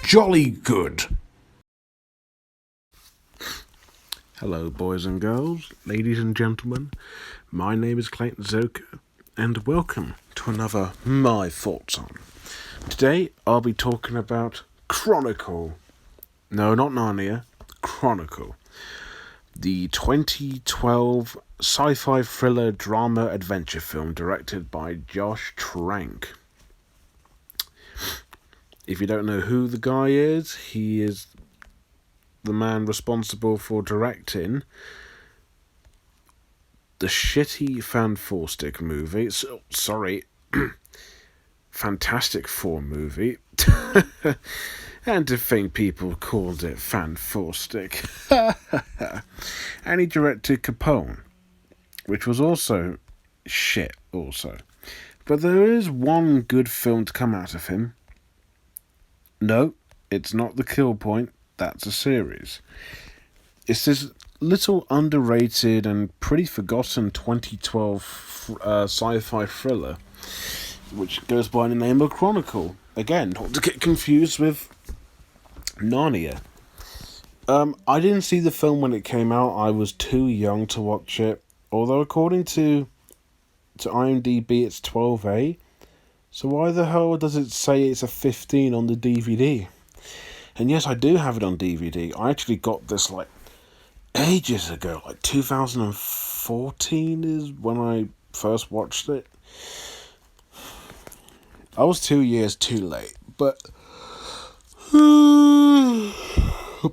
jolly good. Hello, boys and girls, ladies and gentlemen. My name is Clayton Zoka, and welcome to another My Thoughts On. Today, I'll be talking about Chronicle. No, not Narnia. Chronicle. The 2012 sci-fi thriller drama adventure film directed by Josh Trank. If you don't know who the guy is, he is the man responsible for directing the shitty Fantastic movie. Fantastic Four movie. And to think people called it Fantastic. And he directed Capone, which was also shit also. But there is one good film to come out of him. No, it's not The Kill Point. That's a series. It's this little underrated and pretty forgotten 2012 sci-fi thriller, which goes by the name of Chronicle. Again, not to get confused with Narnia. I didn't see the film when it came out. I was too young to watch it. Although according to IMDb, it's 12A. So why the hell does it say it's a 15 on the DVD? And yes, I do have it on DVD. I actually got this ages ago, 2014 is when I first watched it. I was 2 years too late, but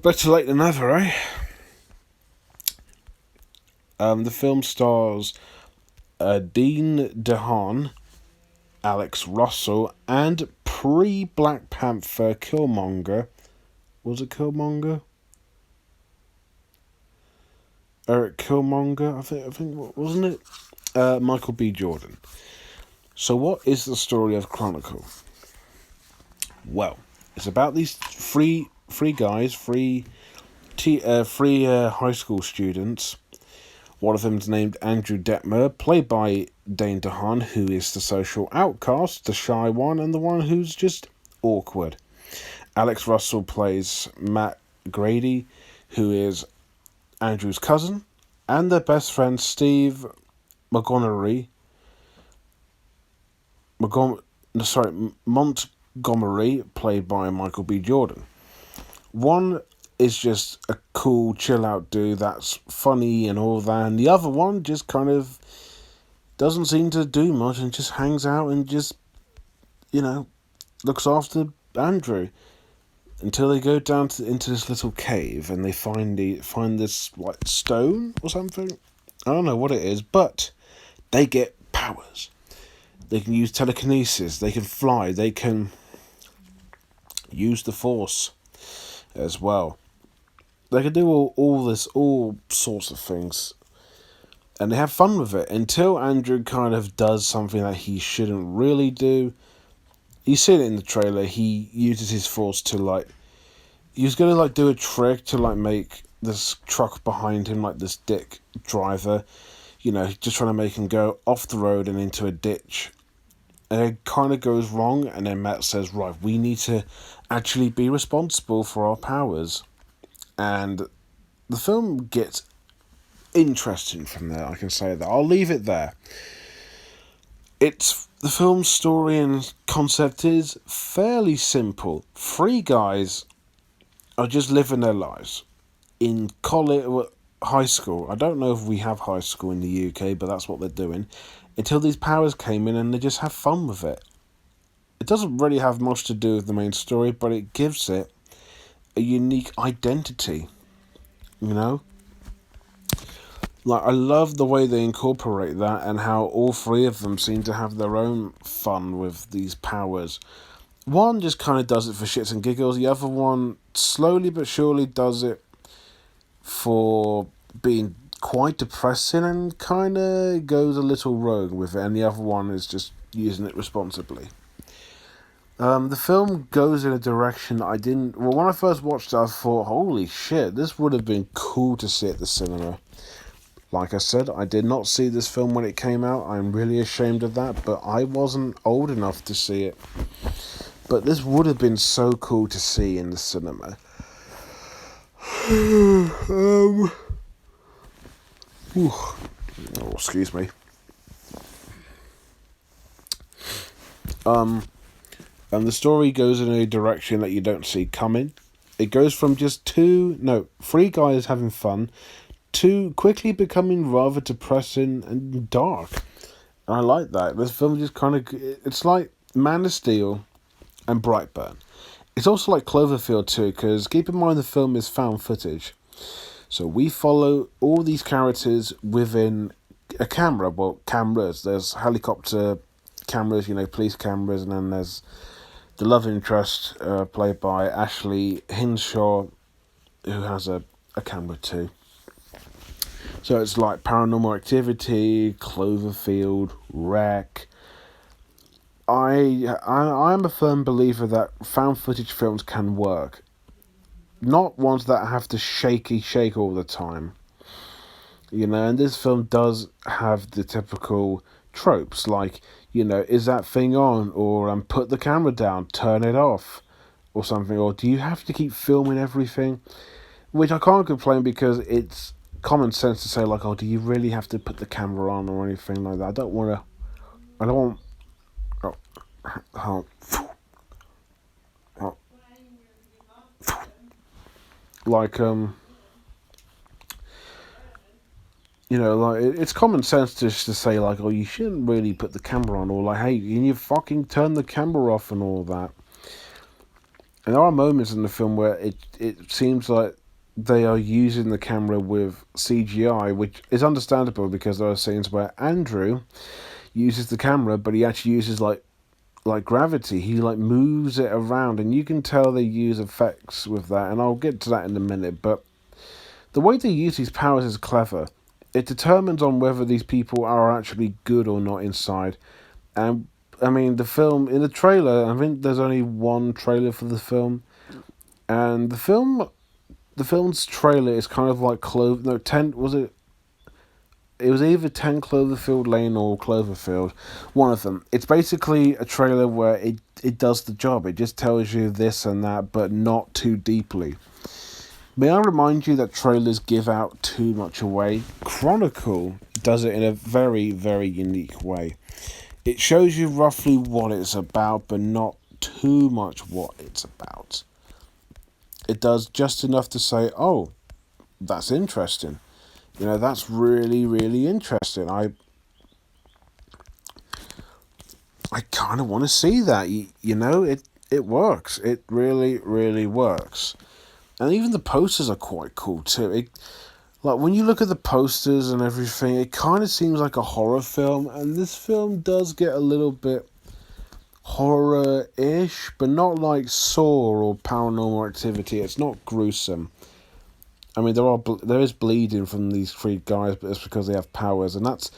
better late than never, eh? The film stars Dean DeHaan, Alex Russell, and pre-Black Panther Killmonger. Was it Killmonger? Eric Killmonger, I think, wasn't it? Michael B. Jordan. So what is the story of Chronicle? Well, it's about these three guys, three high school students. One of them is named Andrew Detmer, played by Dane DeHaan, who is the social outcast, the shy one, and the one who's just awkward. Alex Russell plays Matt Grady, who is Andrew's cousin, and their best friend Steve Montgomery, played by Michael B. Jordan. One is just a cool, chill-out dude that's funny and all that, and the other one just kind of doesn't seem to do much and just hangs out and just, looks after Andrew until they go down into this little cave and they find this stone or something. I don't know what it is, but they get powers. They can use telekinesis. They can fly. They can use the Force as well. They can do all sorts of things. And they have fun with it until Andrew kind of does something that he shouldn't really do. You see it in the trailer. He uses his Force to he was going to do a trick to make this truck behind him, this dick driver, just trying to make him go off the road and into a ditch. And it kind of goes wrong, and then Matt says, right, we need to actually be responsible for our powers. And the film gets interesting from there, I can say that. I'll leave it there. The film's story and concept is fairly simple. Three guys are just living their lives in high school. I don't know if we have high school in the UK, but that's what they're doing. Until these powers came in and they just have fun with it. It doesn't really have much to do with the main story, but it gives it a unique identity. I love the way they incorporate that and how all three of them seem to have their own fun with these powers. One just kind of does it for shits and giggles. The other one slowly but surely does it for being quite depressing and kind of goes a little rogue with it. And the other one is just using it responsibly. The film goes in a direction I didn't... Well, when I first watched it, I thought, holy shit, this would have been cool to see at the cinema. Like I said, I did not see this film when it came out. I'm really ashamed of that, but I wasn't old enough to see it. But this would have been so cool to see in the cinema. Oh, excuse me. And the story goes in a direction that you don't see coming. It goes from just three guys having fun to quickly becoming rather depressing and dark. And I like that. This film just it's like Man of Steel and Brightburn. It's also like Cloverfield too, because keep in mind the film is found footage. So we follow all these characters within a camera, well, cameras. There's helicopter cameras, police cameras, and then there's the love interest played by Ashley Hinshaw, who has a camera too. So it's like Paranormal Activity, Cloverfield, Wreck. I'm a firm believer that found footage films can work. Not ones that have to shake all the time. And this film does have the typical tropes, like, is that thing on? Or put the camera down, turn it off, or something. Or do you have to keep filming everything? Which I can't complain because it's common sense to say, like, oh, do you really have to put the camera on or anything like that? I don't want... Oh, oh, like, like, it's common sense just to say, like, oh, you shouldn't really put the camera on, or like, hey, can you fucking turn the camera off and all that. And there are moments in the film where it seems like they are using the camera with CGI, which is understandable because there are scenes where Andrew uses the camera, but he actually uses like gravity. He like moves it around, and you can tell they use effects with that, and I'll get to that in a minute. But the way they use these powers is clever. It determines on whether these people are actually good or not inside. And I mean, the film in the trailer, I think there's only one trailer for the film, and the film's trailer is kind of like 10 was it? It was either 10 Cloverfield Lane or Cloverfield, one of them. It's basically a trailer where it does the job. It just tells you this and that, but not too deeply. May I remind you that trailers give out too much away? Chronicle does it in a very, very unique way. It shows you roughly what it's about, but not too much what it's about. It does just enough to say, oh, that's interesting. That's really, really interesting. I kind of want to see that. It works. It really, really works. And even the posters are quite cool too. Like when you look at the posters and everything, it kind of seems like a horror film, and this film does get a little bit horror-ish, but not like Saw or Paranormal Activity. It's not gruesome. I mean, there is bleeding from these three guys, but it's because they have powers, and that's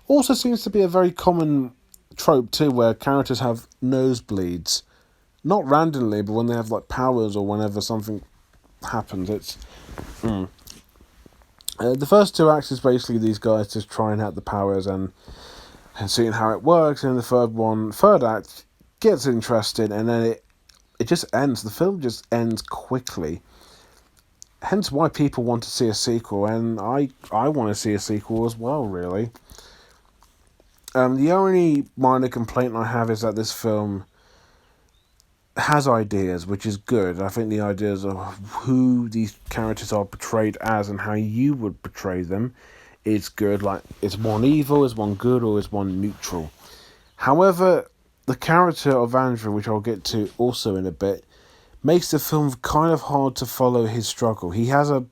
also seems to be a very common trope too, where characters have nosebleeds, not randomly, but when they have like powers or whenever something happens. It's the first two acts is basically these guys just trying out the powers and seeing how it works, and the third act gets interesting, and then it just ends. The film just ends quickly. Hence why people want to see a sequel, and I want to see a sequel as well, really. The only minor complaint I have is that this film has ideas, which is good. I think the ideas of who these characters are portrayed as and how you would portray them is good. Like, is one evil, is one good, or is one neutral? However, the character of Andrew, which I'll get to also in a bit, makes the film kind of hard to follow his struggle. He has and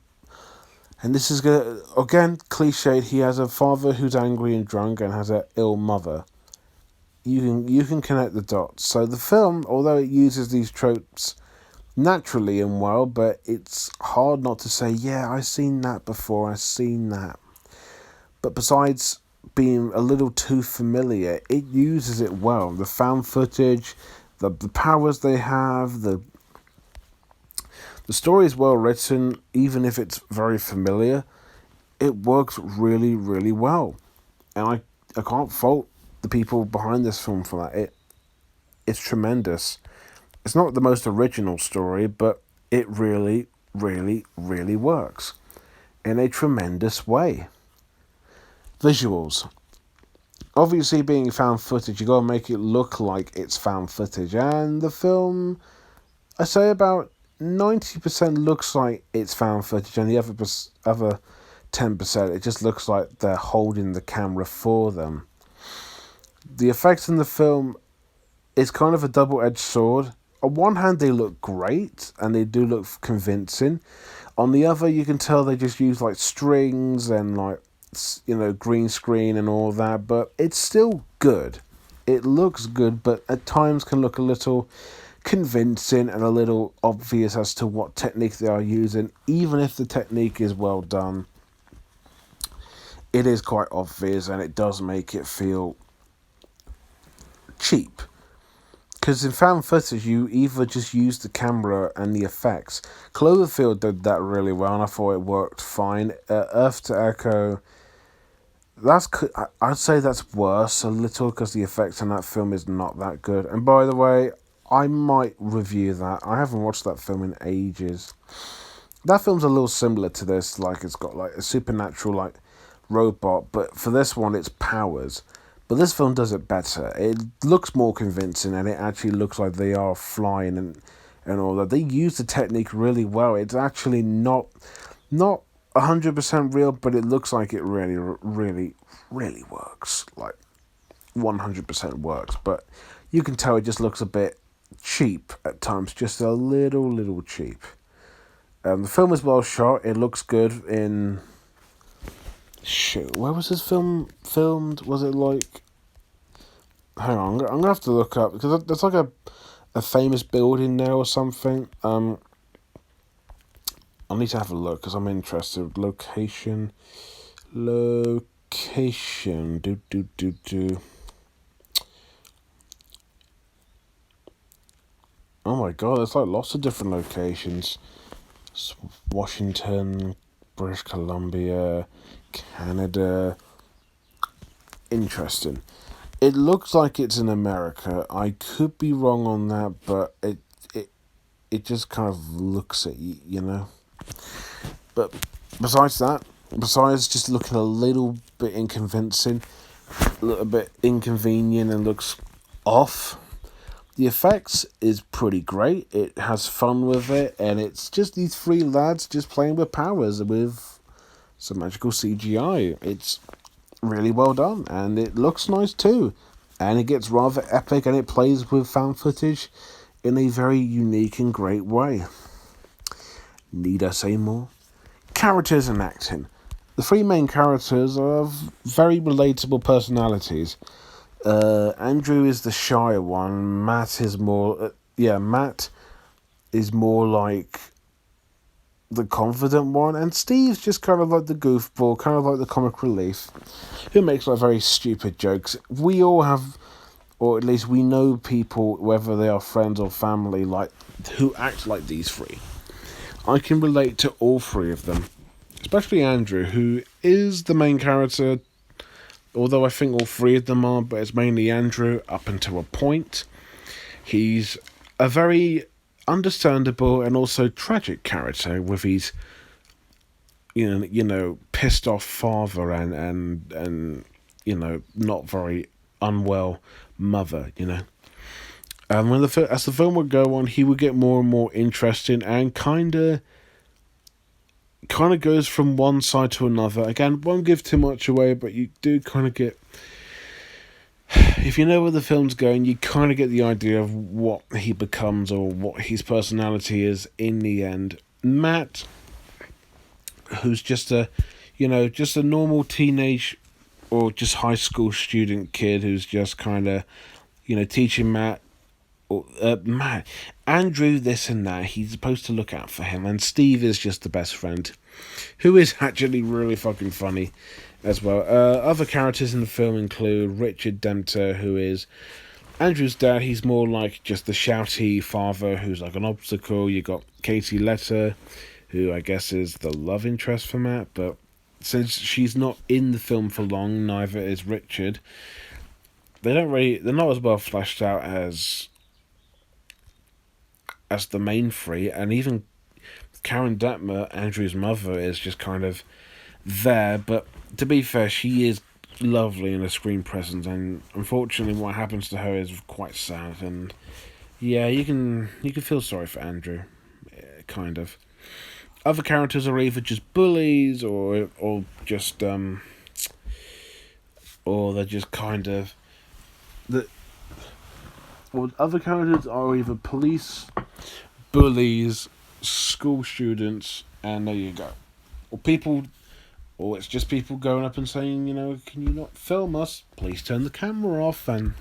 this is again cliched, he has a father who's angry and drunk and has an ill mother. You can connect the dots. So the film, although it uses these tropes naturally and well, but it's hard not to say, yeah, I've seen that before, I've seen that. But besides being a little too familiar, it uses it well. The found footage, the powers they have, the story is well written, even if it's very familiar. It works really, really well. And I can't fault the people behind this film for that. It's tremendous. It's not the most original story, but it really, really, really works in a tremendous way. Visuals. Obviously, being found footage, you gotta make it look like it's found footage. And the film, I say about 90% looks like it's found footage, and the other 10%, it just looks like they're holding the camera for them. The effects in the film is kind of a double-edged sword. On one hand, they look great, and they do look convincing. On the other, you can tell they just use like strings and like, green screen and all that, but it's still good. It looks good, but at times can look a little convincing and a little obvious as to what technique they are using. Even if the technique is well done, it is quite obvious, and it does make it feel cheap. Because in found footage, you either just use the camera and the effects. Cloverfield did that really well, and I thought it worked fine. Earth to Echo, I'd say that's worse a little, because the effects in that film is not that good. And by the way, I might review that. I haven't watched that film in ages. That film's a little similar to this, like it's got like a supernatural like robot, but for this one it's powers. But this film does it better. It looks more convincing, and it actually looks like they are flying and all that. They use the technique really well. It's actually not 100% real, but it looks like it really, really, really works. Like 100% works. But you can tell it just looks a bit cheap at times, just a little cheap. The film is well shot. It looks good in... Shoot, where was this film filmed? Was it like... Hang on, I'm going to have to look up, because there's like a famous building there or something. I need to have a look, because I'm interested. Location. Do. Oh my god, there's like lots of different locations. Washington, British Columbia, Canada. Interesting. It looks like it's in America. I could be wrong on that, but it just kind of looks at you, you know. But besides that, besides just looking a little bit inconvincing, a little bit inconvenient and looks off, the effects is pretty great. It has fun with it, and it's just these three lads just playing with powers with some magical CGI. It's really well done, and it looks nice too. And it gets rather epic, and it plays with found footage in a very unique and great way. Need I say more? Characters and acting. The three main characters are very relatable personalities. Andrew is the shy one. Matt is more... Matt is more like the confident one. And Steve's just kind of like the goofball, kind of like the comic relief, who makes like very stupid jokes. We all have, or at least we know people, whether they are friends or family, like who act like these three. I can relate to all three of them. Especially Andrew, who is the main character, although I think all three of them are, but it's mainly Andrew up until a point. He's a very understandable and also tragic character with his, pissed off father and not very unwell mother, And as the film would go on, he would get more and more interesting and kind of goes from one side to another. Again, won't give too much away, but you do kind of get... If you know where the film's going, you kind of get the idea of what he becomes or what his personality is in the end. Matt, who's just a normal teenage or just high school student kid who's just kind of, teaching Matt, Andrew this and that. He's supposed to look out for him, and Steve is just the best friend, who is actually really fucking funny as well. Other characters in the film include Richard Dempter, who is Andrew's dad. He's more like just the shouty father who's like an obstacle. You got Katie Letter, who I guess is the love interest for Matt, but since she's not in the film for long, neither is Richard. They're not as well fleshed out as as the main three, and even Karen Detmer, Andrew's mother, is just kind of there. But to be fair, she is lovely in her screen presence, and unfortunately, what happens to her is quite sad. And yeah, you can feel sorry for Andrew, kind of. Other characters are either just bullies or just or they're just kind of the. Well, other characters are either police, bullies, school students, and there you go. Or people, or it's just people going up and saying, can you not film us? Please turn the camera off and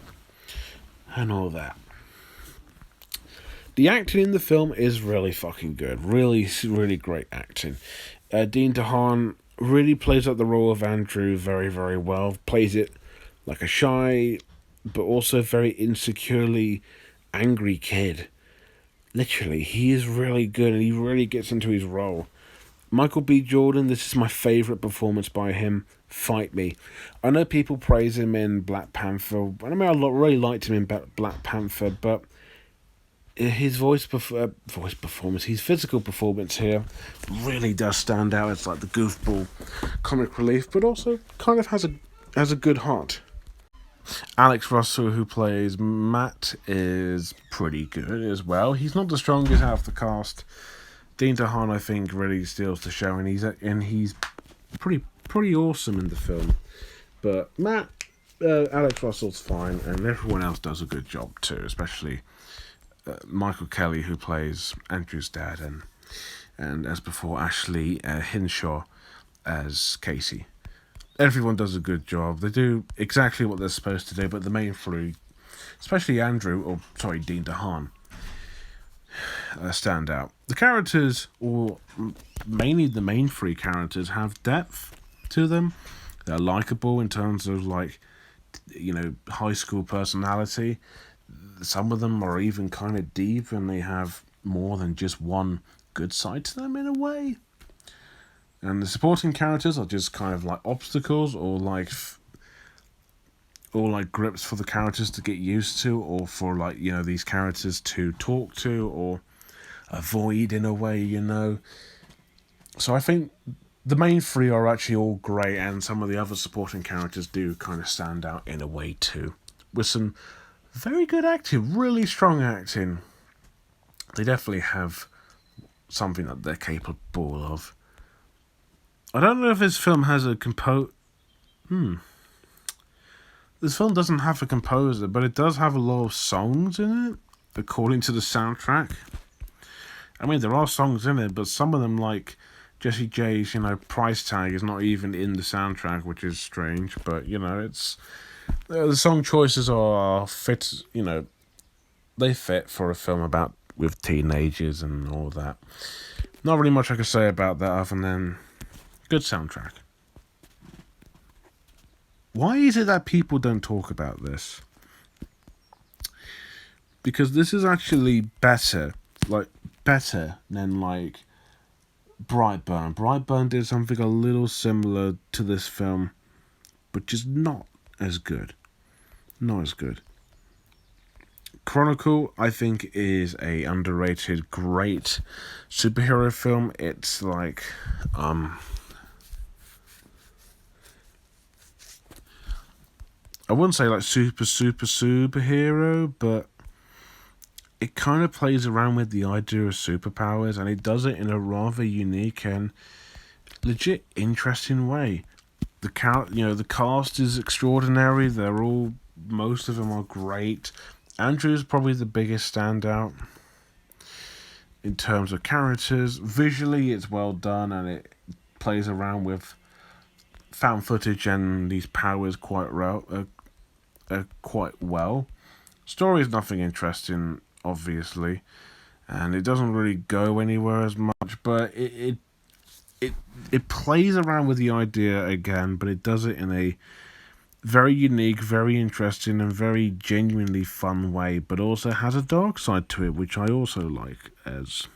all that. The acting in the film is really fucking good. Really, really great acting. Dean DeHaan really plays up the role of Andrew very, very well. Plays it like a shy, but also very insecurely angry kid. Literally, he is really good and he really gets into his role. Michael B. Jordan, this is my favourite performance by him. Fight me. I know people praise him in Black Panther. I mean, I really liked him in Black Panther, but his voice performance, his physical performance here really does stand out. It's like the goofball comic relief, but also kind of has a good heart. Alex Russell, who plays Matt, is pretty good as well. He's not the strongest out of the cast. Dean DeHaan, I think, really steals the show, and he's pretty awesome in the film. But Alex Russell's fine, and everyone else does a good job too, especially Michael Kelly, who plays Andrew's dad, and as before, Ashley Hinshaw as Casey. Everyone does a good job. They do exactly what they're supposed to do, but the main three, especially Dean DeHaan, stand out. The characters, or mainly the main three characters, have depth to them. They're likable in terms of high school personality. Some of them are even kind of deep, and they have more than just one good side to them in a way. And the supporting characters are just kind of like obstacles, or like grips for the characters to get used to, or for these characters to talk to or avoid in a way. So I think the main three are actually all great, and some of the other supporting characters do kind of stand out in a way too, with some very good acting, really strong acting. They definitely have something that they're capable of. I don't know if this film has a This film doesn't have a composer, but it does have a lot of songs in it, according to the soundtrack. I mean, there are songs in it, but some of them, like Jessie J's, price tag is not even in the soundtrack, which is strange. But it's the song choices are fit. They fit for a film with teenagers and all that. Not really much I can say about that other than good soundtrack. Why is it that people don't talk about this? Because this is actually better than Brightburn. Brightburn did something a little similar to this film, but just not as good. Not as good. Chronicle, I think, is a underrated, great superhero film. It's I wouldn't say superhero, but it kind of plays around with the idea of superpowers, and it does it in a rather unique and legit interesting way. The cast is extraordinary. Most of them are great. Andrew's probably the biggest standout in terms of characters. Visually, it's well done, and it plays around with found footage and these powers quite well. Story is nothing interesting, obviously, and it doesn't really go anywhere as much, but it plays around with the idea again, but it does it in a very unique, very interesting, and very genuinely fun way, but also has a dark side to it, which I also like as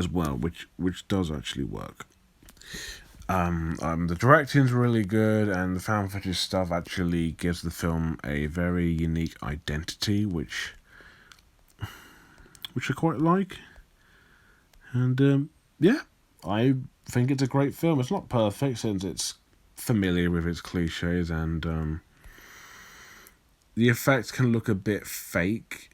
well, which does actually work. The directing's really good, and the found footage stuff actually gives the film a very unique identity, which which I quite like. And yeah, I think it's a great film. It's not perfect since it's familiar with its cliches, and the effects can look a bit fake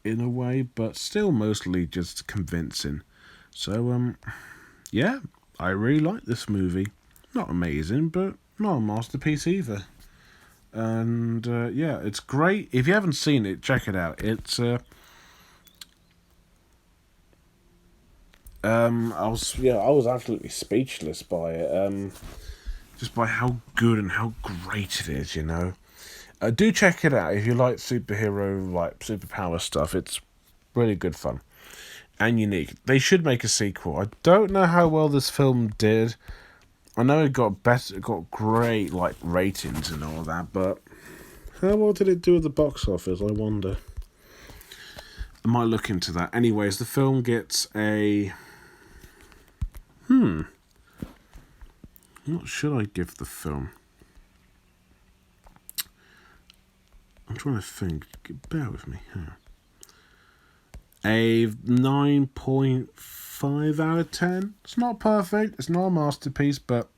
in a way, but still mostly just convincing. So yeah, I really like this movie. Not amazing, but not a masterpiece either. And yeah, it's great. If you haven't seen it, check it out. I was absolutely speechless by it. Just by how good and how great it is, you know. Do check it out if you like superpower stuff. It's really good fun and unique. They should make a sequel. I don't know how well this film did. I know it got great ratings and all that, but how well did it do at the box office? I wonder. I might look into that. Anyways, the film gets a What should I give the film? I'm trying to think. Bear with me. A 9.5 out of 10. It's not perfect. It's not a masterpiece, but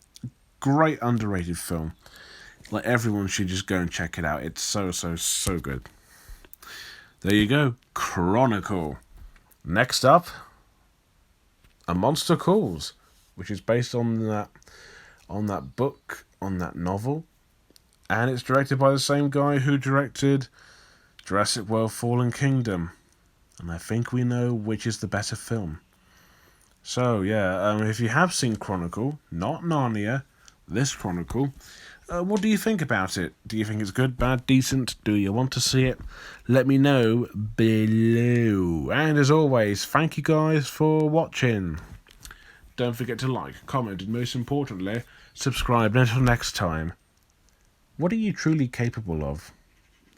great underrated film. Like, everyone should just go and check it out. It's so good. There you go. Chronicle. Next up, A Monster Calls, which is based on that book, on that novel, and it's directed by the same guy who directed Jurassic World Fallen Kingdom, and I think we know which is the better film. So yeah, if you have seen Chronicle, not Narnia, this Chronicle, what do you think about it? Do you think it's good, bad, decent? Do you want to see it? Let me know below. And as always, thank you guys for watching. Don't forget to like, comment, and most importantly, subscribe. And until next time, what are you truly capable of?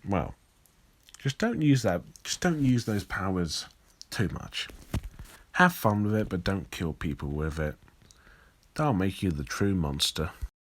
Well, just don't use those powers too much. Have fun with it, but don't kill people with it. That'll make you the true monster.